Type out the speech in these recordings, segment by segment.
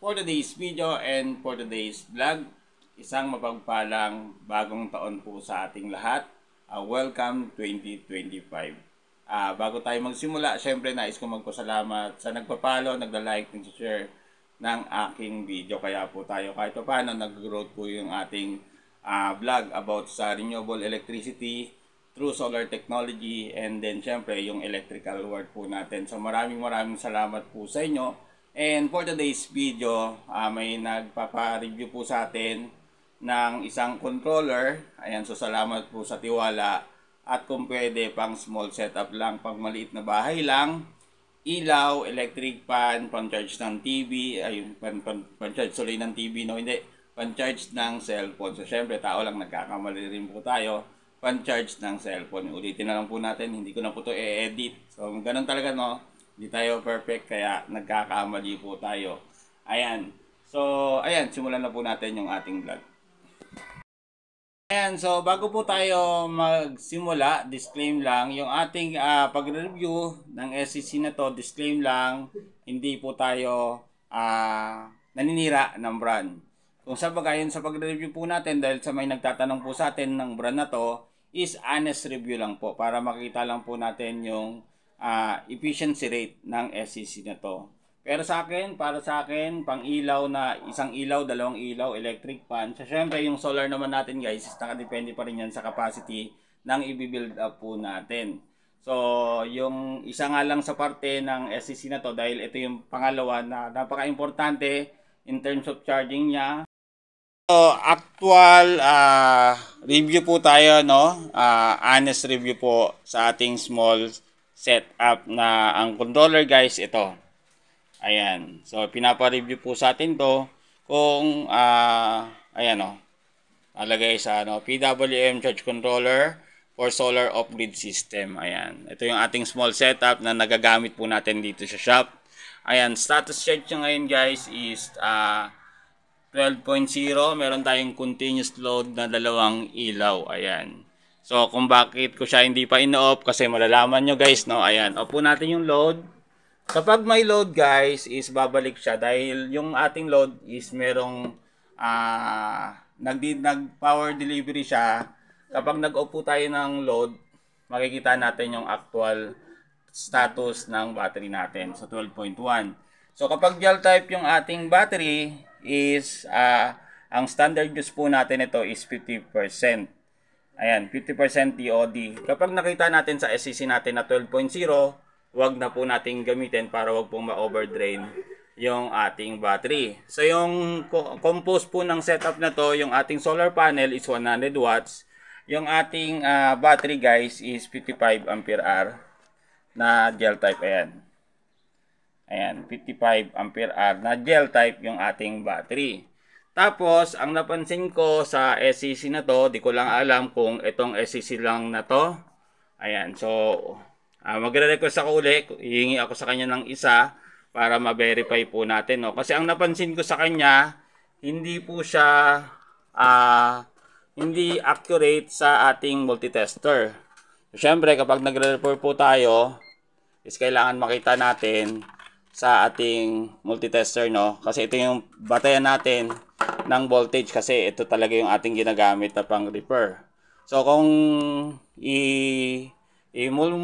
for today's video and for today's vlog. Isang mapagpalang bagong taon po sa ating lahat. Welcome 2025. Bago tayo magsimula, syempre nais ko magpasalamat sa nagpapalo, nagla-like, nag-share ng aking video. Kaya po tayo kahit paano nag-growth po yung ating vlog about sa renewable electricity through solar technology, and then syempre yung electrical world po natin. So maraming salamat po sa inyo. And for today's video, may nagpapa-review po sa atin ng isang controller. Ayan, so salamat po sa tiwala. At kung pwede, pang small setup lang, pang maliit na bahay lang, ilaw, electric fan, pang-charge ng TV, ayun, pang-charge tuloy ng TV, no, hindi, pang-charge ng cellphone. So syempre, tao lang, nagkakamali rin po tayo, pang-charge ng cellphone. Ulitin na lang po natin, hindi ko na po ito i-edit. So ganun talaga, no, hindi tayo perfect, kaya nagkakamali po tayo. Ayan, so ayan, simulan na po natin yung ating vlog. Ayan, so bago po tayo magsimula, disclaim lang, yung ating pag-review ng SCC na to, disclaim lang, hindi po tayo naninira ng brand. Kung sa bagayan sa pag-review po natin, dahil sa may nagtatanong po sa atin ng brand na to, is honest review lang po, para makita lang po natin yung efficiency rate ng SCC na to. Pero sa akin, para sa akin, pang ilaw na isang ilaw, dalawang ilaw, electric fan. So syempre yung solar naman natin guys, nakadepende pa rin yan sa capacity ng i-build up po natin. So yung isa nga lang sa parte ng SCC na to, dahil ito yung pangalawa na napaka-importante in terms of charging niya. So actual review po tayo, no? Honest review po sa ating small setup na ang controller guys, ito. Ayan. So pinapa-review po sa atin to kung ayan, no. Nalagay sa PWM charge controller for solar off-grid system. Ayan. Ito yung ating small setup na nagagamit po natin dito sa shop. Ayan, status check niya ngayon guys is 12.0. Meron tayong continuous load na dalawang ilaw. Ayan. So kung bakit ko siya hindi pa in-off, kasi malalaman nyo guys, no. Ayan, off po natin yung load. Kapag may load guys, is babalik siya dahil yung ating load is merong nag-power delivery siya. Kapag nag-off po tayo ng load, makikita natin yung actual status ng battery natin. So 12.1. So kapag gel type yung ating battery is ang standard use po natin ito is 50%. Ayan, 50% DOD. Kapag nakita natin sa SCC natin na 12.0, wag na po nating gamitin para wag pong ma-overdrain yung ating battery. So yung compose po ng setup na to, yung ating solar panel is 100 watts. Yung ating battery guys is 55 ampere hour na gel type. Ayan. Ayan, 55 ampere hour na gel type yung ating battery. Tapos, ang napansin ko sa SCC na to, di ko lang alam kung itong SCC lang na to. Ayan, so magre-request ako ulit, hihingi ako sa kanya ng isa para ma-verify po natin, no? Kasi ang napansin ko sa kanya, hindi po siya hindi accurate sa ating multitester. So, syempre, kapag nagre-report po tayo, is kailangan makita natin sa ating multitester, no? Kasi ito yung batayan natin ng voltage, kasi ito talaga yung ating ginagamit na pang-repair. So kung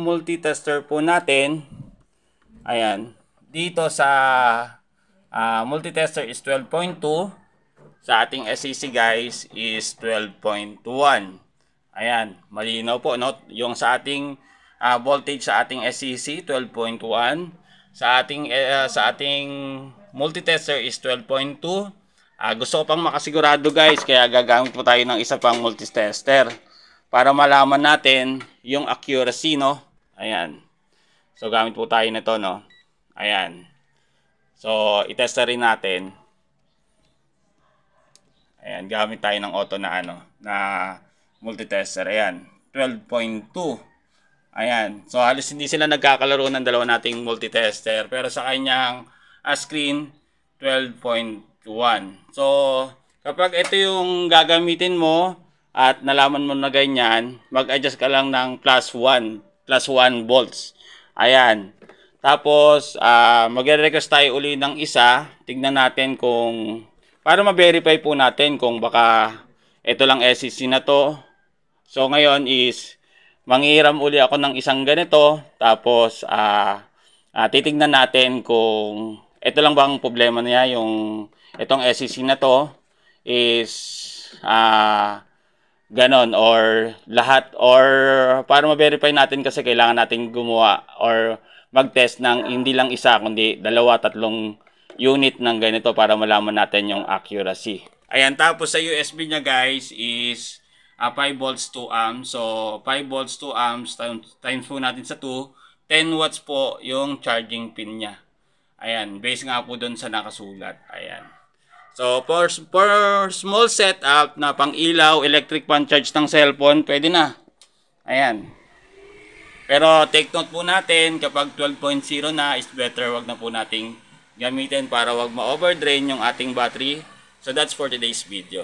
multitester po natin, ayan, dito sa multitester is 12.2, sa ating SCC guys is 12.1. Ayan, malinaw po, no? Yung sa ating voltage sa ating SCC 12.1, sa ating multitester is 12.2. Gusto ko pang makasigurado guys, kaya gagamit po tayo ng isa pang multitester para malaman natin yung accuracy, no? Ayan. So gamit po tayo nito, no? Ayan. So itesta rin natin. Ayan, gamit tayo ng auto na na multitester. Ayan, 12.2. Ayan. So halos hindi sila nagkakalaro ng dalawa nating multitester, pero sa kanyang screen 12.1. So kapag ito yung gagamitin mo at nalaman mo na ganyan, mag-adjust ka lang ng +1 volts. Ayan. Tapos, magre-request tayo uli ng isa. Tignan natin kung, para ma-verify po natin kung baka ito lang SEC na to. So, ngayon is, manghihiram uli ako ng isang ganito. Tapos, titignan natin kung ito lang bang problema niya, yung itong SEC na to is, ganon or lahat, or para ma-verify natin kasi kailangan natin gumawa or mag-test ng hindi lang isa kundi dalawa, tatlong unit ng ganito para malaman natin yung accuracy. Ayan, tapos sa USB niya guys is 5 volts 2 amps. So 5 volts 2 amps times po natin sa 2, 10 watts po yung charging pin niya. Ayan, base nga po doon sa nakasulat. Ayan. So, for small setup na pang ilaw, electric fan charge ng cellphone, pwede na. Ayan. Pero take note po natin, kapag 12.0 na, is better wag na po nating gamitin para wag ma-overdrain yung ating battery. So, that's for today's video.